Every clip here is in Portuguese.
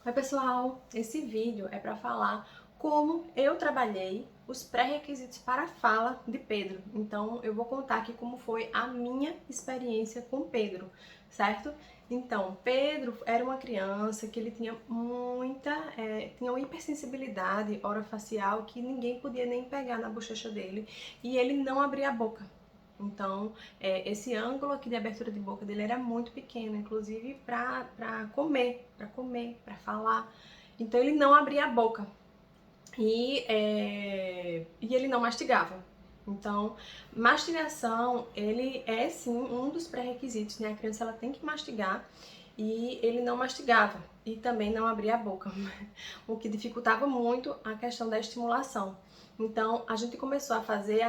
Oi pessoal, esse vídeo é para falar como eu trabalhei os pré-requisitos para a fala de Pedro. Então eu vou contar aqui como foi a minha experiência com Pedro, certo? Então, Pedro era uma criança que ele tinha tinha uma hipersensibilidade orofacial que ninguém podia nem pegar na bochecha dele e ele não abria a boca. Então, esse ângulo aqui de abertura de boca dele era muito pequeno, inclusive para para falar. Então, ele não abria a boca e ele não mastigava. Então, mastigação, ele é sim um dos pré-requisitos, né? A criança ela tem que mastigar e ele não mastigava e também não abria a boca, o que dificultava muito a questão da estimulação. Então, a gente começou a fazer,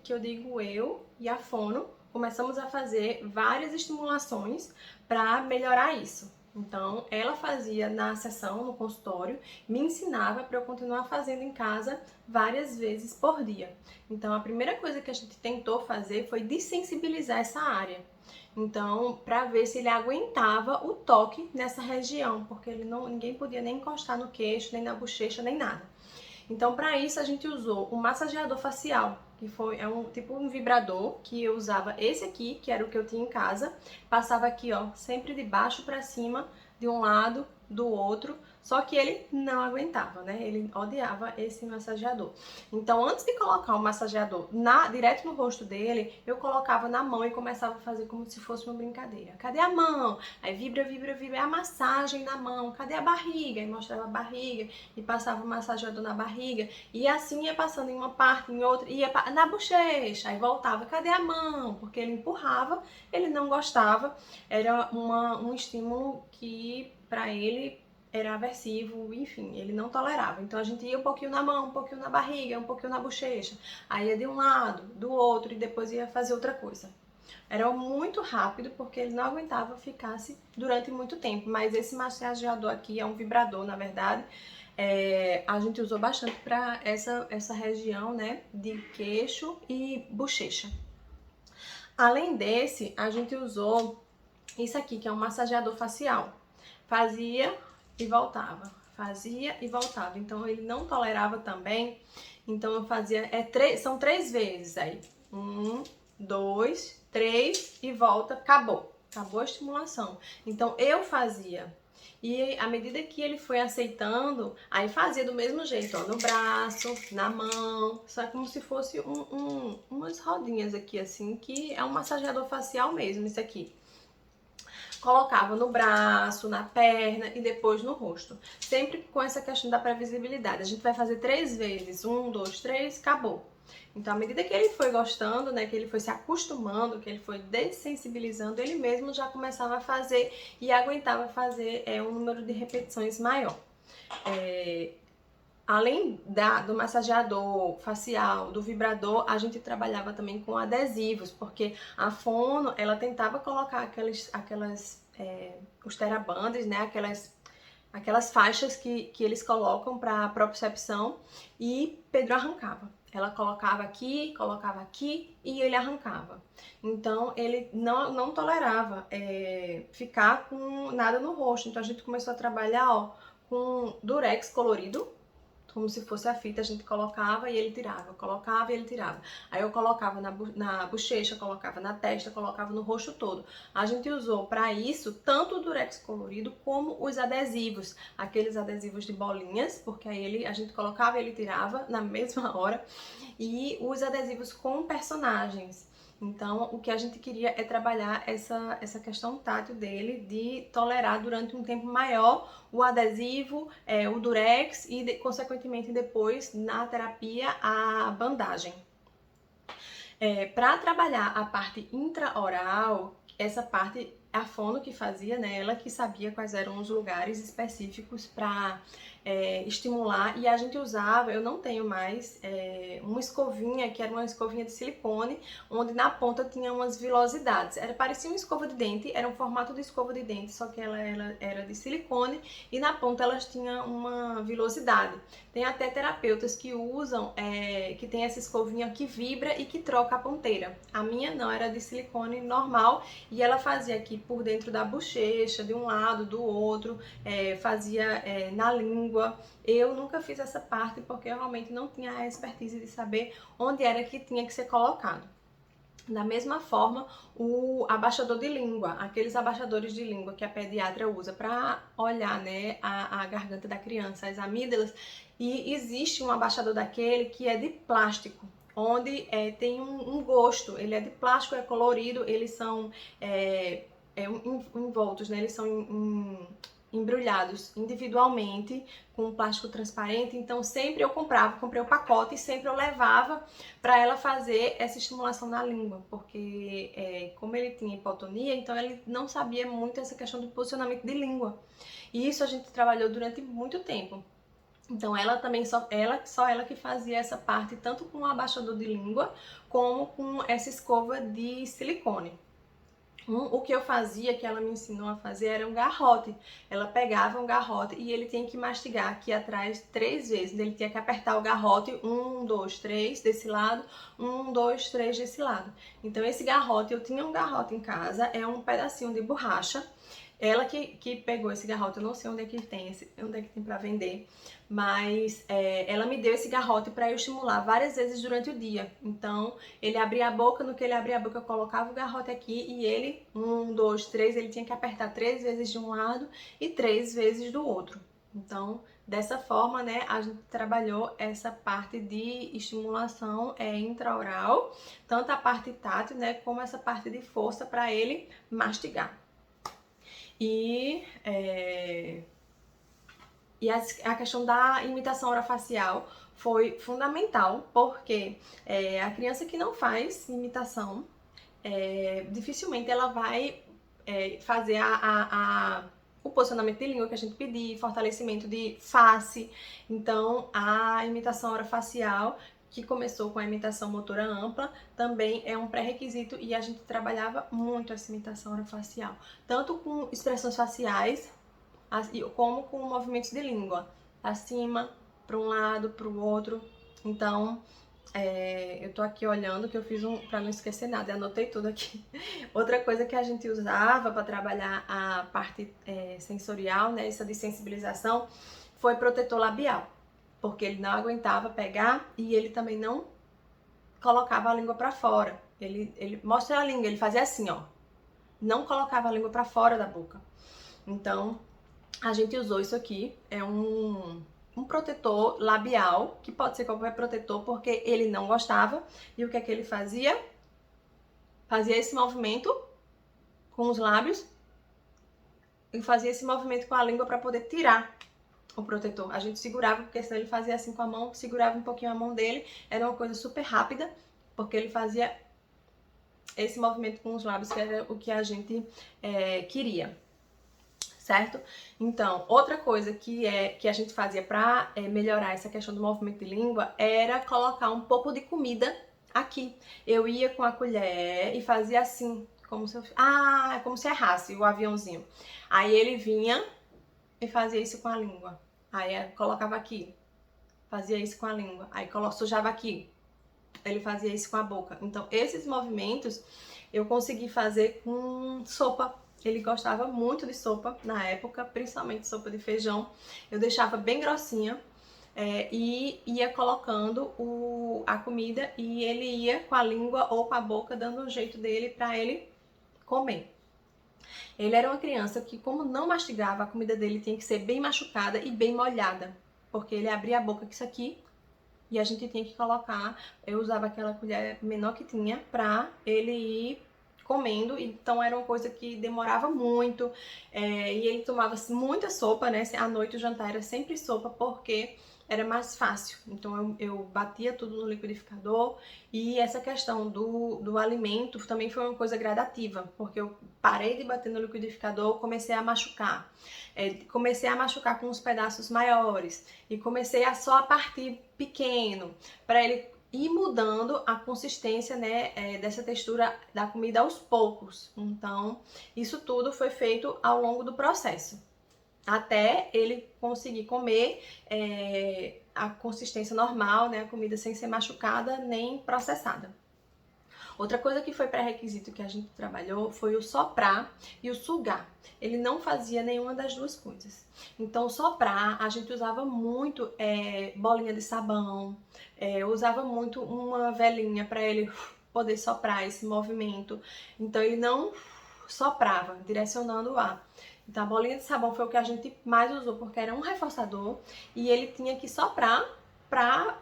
que eu digo eu e a fono, começamos a fazer várias estimulações para melhorar isso. Então, ela fazia na sessão, no consultório, me ensinava para eu continuar fazendo em casa várias vezes por dia. Então, a primeira coisa que a gente tentou fazer foi dessensibilizar essa área. Então, para ver se ele aguentava o toque nessa região, porque ninguém podia nem encostar no queixo, nem na bochecha, nem nada. Então, para isso, a gente usou o massageador facial, que é um tipo um vibrador, que eu usava esse aqui, que era o que eu tinha em casa. Passava aqui, ó, sempre de baixo para cima, de um lado, do outro, só que ele não aguentava, né? Ele odiava esse massageador. Então, antes de colocar o massageador direto no rosto dele, eu colocava na mão e começava a fazer como se fosse uma brincadeira. Cadê a mão? Aí vibra, vibra, vibra, é a massagem na mão. Cadê a barriga? Aí mostrava a barriga e passava o massageador na barriga. E assim ia passando em uma parte, em outra, ia na bochecha. Aí voltava, cadê a mão? Porque ele empurrava, ele não gostava. Era um estímulo que para ele era aversivo, enfim, ele não tolerava. Então a gente ia um pouquinho na mão, um pouquinho na barriga, um pouquinho na bochecha. Aí ia de um lado, do outro e depois ia fazer outra coisa. Era muito rápido porque ele não aguentava ficasse durante muito tempo. Mas esse massageador aqui é um vibrador, na verdade. A gente usou bastante para essa região, né, de queixo e bochecha. Além desse, a gente usou isso aqui, que é um massageador facial. Fazia e voltava, fazia e voltava. Então ele não tolerava também. Então eu fazia, são 3 vezes aí. 1, 2, 3 e volta, acabou. Acabou a estimulação. Então eu fazia. E à medida que ele foi aceitando, aí fazia do mesmo jeito, ó, no braço, na mão, só como se fosse umas rodinhas aqui, assim, que é um massageador facial mesmo, isso aqui. Colocava no braço, na perna e depois no rosto. Sempre com essa questão da previsibilidade. A gente vai fazer 3 vezes. 1, 2, 3, acabou. Então, à medida que ele foi gostando, né, que ele foi se acostumando, que ele foi dessensibilizando, ele mesmo já começava a fazer e aguentava fazer um número de repetições maior. Além do massageador facial, do vibrador, a gente trabalhava também com adesivos, porque a fono, ela tentava colocar os terabandes, né, aquelas faixas que eles colocam para propriocepção, e Pedro arrancava. Ela colocava aqui e ele arrancava. Então ele não tolerava ficar com nada no rosto. Então a gente começou a trabalhar, ó, com durex colorido, como se fosse a fita, a gente colocava e ele tirava, colocava e ele tirava. Aí eu colocava na bochecha, colocava na testa, colocava no rosto todo. A gente usou para isso tanto o durex colorido como os adesivos, aqueles adesivos de bolinhas, porque aí a gente colocava e ele tirava na mesma hora, e os adesivos com personagens. Então, o que a gente queria é trabalhar essa questão tátil dele, de tolerar durante um tempo maior o adesivo, o durex e, consequentemente, depois, na terapia, a bandagem. Para trabalhar a parte intraoral, essa parte a fono que fazia, né? Ela que sabia quais eram os lugares específicos para estimular, e a gente usava, eu não tenho mais, uma escovinha, que era uma escovinha de silicone, onde na ponta tinha umas vilosidades. Parecia uma escova de dente, era um formato de escova de dente, só que ela era de silicone e na ponta elas tinham uma vilosidade. Tem até terapeutas que usam, que tem essa escovinha que vibra e que troca a ponteira. A minha não, era de silicone normal, e ela fazia aqui por dentro da bochecha, de um lado, do outro, fazia na língua. Eu nunca fiz essa parte porque eu realmente não tinha a expertise de saber onde era que tinha que ser colocado. Da mesma forma, o abaixador de língua, aqueles abaixadores de língua que a pediatra usa para olhar, né, a garganta da criança, as amígdalas, e existe um abaixador daquele que é de plástico, onde tem um gosto, ele é de plástico, é colorido, eles são envoltos, né, eles são embrulhados individualmente com plástico transparente. Então sempre eu comprei o pacote e sempre eu levava para ela fazer essa estimulação na língua, porque como ele tinha hipotonia, então ele não sabia muito essa questão do posicionamento de língua. E isso a gente trabalhou durante muito tempo. Então ela também só ela que fazia essa parte, tanto com o abaixador de língua como com essa escova de silicone. O que eu fazia, que ela me ensinou a fazer, era um garrote. Ela pegava um garrote e ele tinha que mastigar aqui atrás 3 vezes. Ele tinha que apertar o garrote, 1, 2, 3 desse lado, 1, 2, 3 desse lado. Então esse garrote, eu tinha um garrote em casa, é um pedacinho de borracha. Ela que pegou esse garrote, eu não sei onde é que tem, pra vender, mas ela me deu esse garrote para eu estimular várias vezes durante o dia. Então, ele abria a boca, no que ele abria a boca, eu colocava o garrote aqui e ele, 1, 2, 3, ele tinha que apertar 3 vezes de um lado e 3 vezes do outro. Então, dessa forma, né, a gente trabalhou essa parte de estimulação intraoral, tanto a parte tátil, né, como essa parte de força para ele mastigar. E a questão da imitação orofacial foi fundamental, porque a criança que não faz imitação, dificilmente ela vai fazer o posicionamento de língua que a gente pedir, fortalecimento de face. Então, a imitação orofacial, que começou com a imitação motora ampla, também é um pré-requisito e a gente trabalhava muito essa imitação orofacial, tanto com expressões faciais, como com movimentos de língua, acima, para um lado, para o outro. Então, eu tô aqui olhando que eu fiz para não esquecer nada, eu anotei tudo aqui. Outra coisa que a gente usava para trabalhar a parte sensorial, né, essa de sensibilização, foi protetor labial, porque ele não aguentava pegar e ele também não colocava a língua para fora. Ele mostra a língua, ele fazia assim, ó, não colocava a língua para fora da boca. Então, a gente usou isso aqui, é um protetor labial, que pode ser qualquer protetor, porque ele não gostava. E o que é que ele fazia? Fazia esse movimento com os lábios e fazia esse movimento com a língua para poder tirar o protetor. A gente segurava, porque senão ele fazia assim com a mão, segurava um pouquinho a mão dele, era uma coisa super rápida, porque ele fazia esse movimento com os lábios, que era o que a gente queria. Certo? Então, outra coisa que a gente fazia para melhorar essa questão do movimento de língua era colocar um pouco de comida aqui. Eu ia com a colher e fazia assim, como se errasse o aviãozinho. Aí ele vinha e fazia isso com a língua. Aí colocava aqui, fazia isso com a língua. Aí sujava aqui, ele fazia isso com a boca. Então, esses movimentos eu consegui fazer com sopa. Ele gostava muito de sopa na época, principalmente sopa de feijão. Eu deixava bem grossinha e ia colocando a comida e ele ia com a língua ou com a boca dando um jeito dele para ele comer. Ele era uma criança que, como não mastigava, a comida dele tinha que ser bem machucada e bem molhada, porque ele abria a boca com isso aqui e a gente tinha que colocar, eu usava aquela colher menor que tinha pra ele ir comendo, então era uma coisa que demorava muito, e ele tomava muita sopa, né, à noite o jantar era sempre sopa, porque era mais fácil, então eu batia tudo no liquidificador, e essa questão do alimento também foi uma coisa gradativa, porque eu parei de bater no liquidificador, comecei a machucar, com os pedaços maiores, e comecei só a partir pequeno, para ele ir mudando a consistência, né, dessa textura da comida aos poucos. Então, isso tudo foi feito ao longo do processo, até ele conseguir comer a consistência normal, né, a comida sem ser machucada nem processada. Outra coisa que foi pré-requisito que a gente trabalhou foi o soprar e o sugar. Ele não fazia nenhuma das duas coisas. Então, soprar, a gente usava muito bolinha de sabão, usava muito uma velinha para ele poder soprar esse movimento. Então, ele não soprava, direcionando o ar. Então, a bolinha de sabão foi o que a gente mais usou, porque era um reforçador e ele tinha que soprar para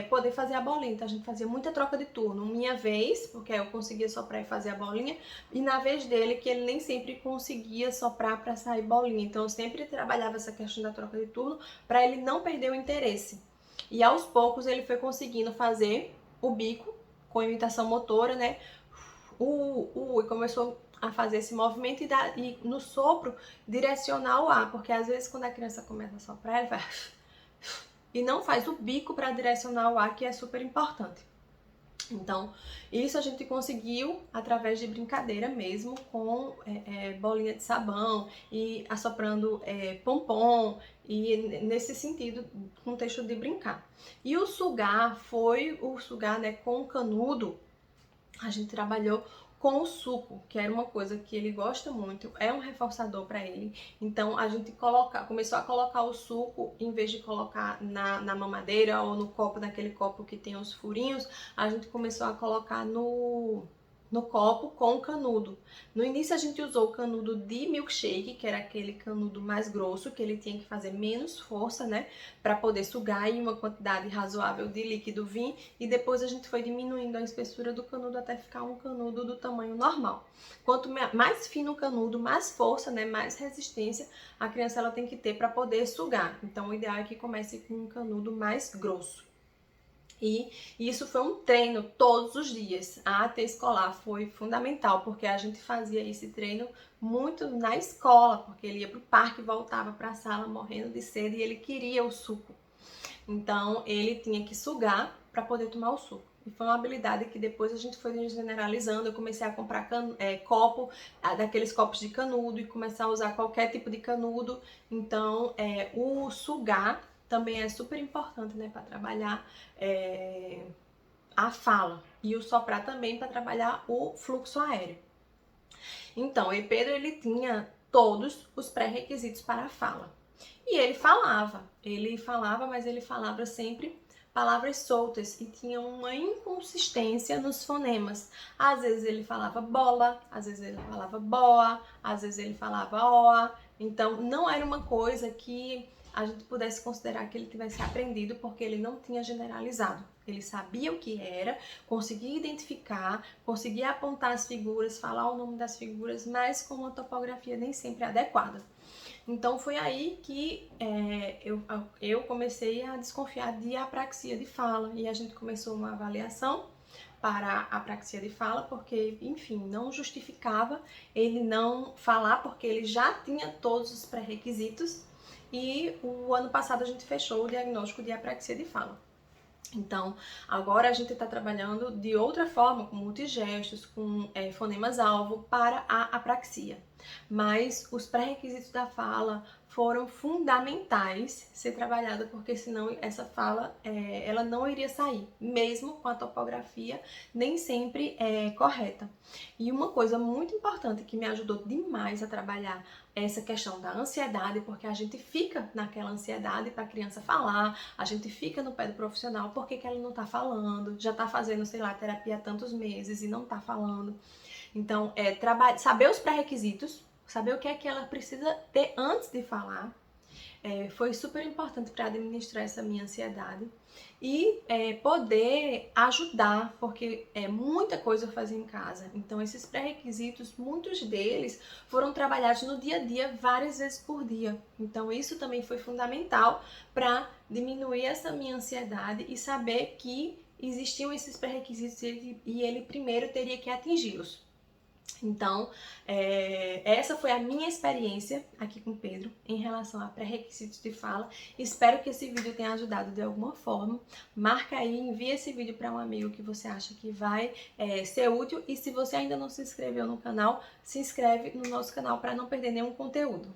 poder fazer a bolinha. Então a gente fazia muita troca de turno. Minha vez, porque eu conseguia soprar e fazer a bolinha, e na vez dele, que ele nem sempre conseguia soprar para sair bolinha. Então eu sempre trabalhava essa questão da troca de turno para ele não perder o interesse. E aos poucos ele foi conseguindo fazer o bico com imitação motora, né? E começou a fazer esse movimento e no sopro direcionar o ar, porque às vezes quando a criança começa a soprar, ele vai e não faz o bico para direcionar o ar, que é super importante. Então, isso a gente conseguiu através de brincadeira mesmo, com bolinha de sabão e assoprando pompom, e nesse sentido, contexto de brincar. E o sugar foi o sugar, né, com canudo. A gente trabalhou com o suco, que era uma coisa que ele gosta muito, é um reforçador para ele. Então a gente começou a colocar o suco, em vez de colocar na mamadeira ou no copo, naquele copo que tem os furinhos, a gente começou a colocar no copo com o canudo. No início a gente usou o canudo de milkshake, que era aquele canudo mais grosso, que ele tinha que fazer menos força, né, para poder sugar em uma quantidade razoável de líquido vir, e depois a gente foi diminuindo a espessura do canudo até ficar um canudo do tamanho normal. Quanto mais fino o canudo, mais força, né, mais resistência a criança ela tem que ter para poder sugar. Então o ideal é que comece com um canudo mais grosso. E isso foi um treino todos os dias. A AT escolar foi fundamental, porque a gente fazia esse treino muito na escola, porque ele ia para o parque e voltava para a sala morrendo de sede e ele queria o suco. Então ele tinha que sugar para poder tomar o suco. E foi uma habilidade que depois a gente foi generalizando. Eu comecei a comprar copo, daqueles copos de canudo, e começar a usar qualquer tipo de canudo. Então o sugar também é super importante, né, para trabalhar a fala, e o soprar também para trabalhar o fluxo aéreo. Então, o Pedro ele tinha todos os pré-requisitos para a fala. E ele falava, mas ele falava sempre palavras soltas e tinha uma inconsistência nos fonemas. Às vezes ele falava bola, às vezes ele falava boa, às vezes ele falava oa. Então, não era uma coisa que a gente pudesse considerar que ele tivesse aprendido, porque ele não tinha generalizado. Ele sabia o que era, conseguia identificar, conseguia apontar as figuras, falar o nome das figuras, mas com uma topografia nem sempre adequada. Então foi aí que eu comecei a desconfiar de apraxia de fala, e a gente começou uma avaliação para a apraxia de fala, porque, enfim, não justificava ele não falar, porque ele já tinha todos os pré-requisitos. E o ano passado a gente fechou o diagnóstico de apraxia de fala. Então, agora a gente está trabalhando de outra forma, com multigestos, com fonemas-alvo para a apraxia. Mas os pré-requisitos da fala foram fundamentais ser trabalhada, porque senão essa fala ela não iria sair, mesmo com a topografia nem sempre correta. E uma coisa muito importante que me ajudou demais a trabalhar essa questão da ansiedade, porque a gente fica naquela ansiedade para a criança falar, a gente fica no pé do profissional, por que ela não está falando, já está fazendo, sei lá, terapia há tantos meses e não está falando. Então, saber os pré-requisitos, saber o que é que ela precisa ter antes de falar, foi super importante para administrar essa minha ansiedade e poder ajudar, porque muita coisa eu fazia em casa. Então, esses pré-requisitos, muitos deles foram trabalhados no dia a dia várias vezes por dia. Então, isso também foi fundamental para diminuir essa minha ansiedade e saber que existiam esses pré-requisitos e ele primeiro teria que atingi-los. Então, essa foi a minha experiência aqui com o Pedro em relação a pré-requisitos de fala. Espero que esse vídeo tenha ajudado de alguma forma. Marca aí, envia esse vídeo para um amigo que você acha que vai ser útil. E se você ainda não se inscreveu no canal, se inscreve no nosso canal para não perder nenhum conteúdo.